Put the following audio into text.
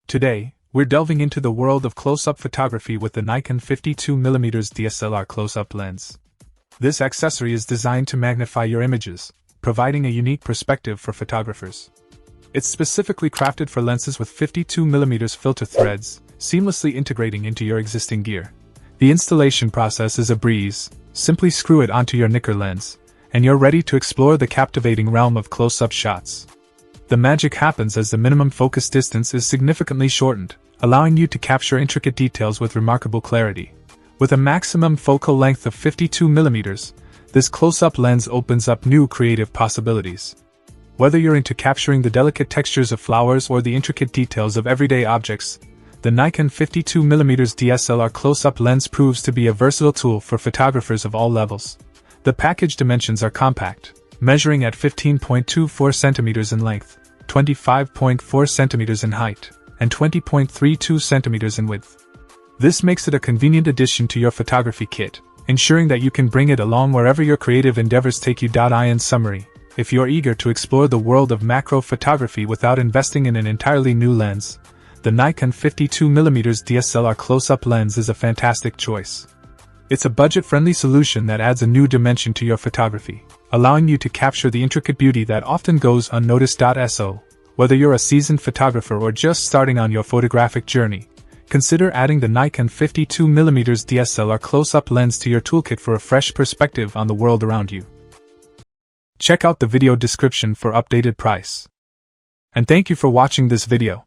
Today, we're delving into the world of close-up photography with the Nikon 52mm DSLR close-up lens. This accessory is designed to magnify your images, providing a unique perspective for photographers. It's specifically crafted for lenses with 52mm filter threads, seamlessly integrating into your existing gear. The installation process is a breeze. Simply screw it onto your Nikon lens, and you're ready to explore the captivating realm of close-up shots. The magic happens as the minimum focus distance is significantly shortened, allowing you to capture intricate details with remarkable clarity. With a maximum focal length of 52mm, this close-up lens opens up new creative possibilities. Whether you're into capturing the delicate textures of flowers or the intricate details of everyday objects, the Nikon 52mm DSLR close-up lens proves to be a versatile tool for photographers of all levels. The package dimensions are compact, measuring at 15.24 cm in length, 25.4 cm in height, and 20.32 cm in width. This makes it a convenient addition to your photography kit, ensuring that you can bring it along wherever your creative endeavors take you. In summary, if you're eager to explore the world of macro photography without investing in an entirely new lens, the Nikon 52mm DSLR close-up lens is a fantastic choice. It's a budget-friendly solution that adds a new dimension to your photography, allowing you to capture the intricate beauty that often goes unnoticed. So, whether you're a seasoned photographer or just starting on your photographic journey, consider adding the Nikon 52mm DSLR close-up lens to your toolkit for a fresh perspective on the world around you. Check out the video description for updated price. And thank you for watching this video.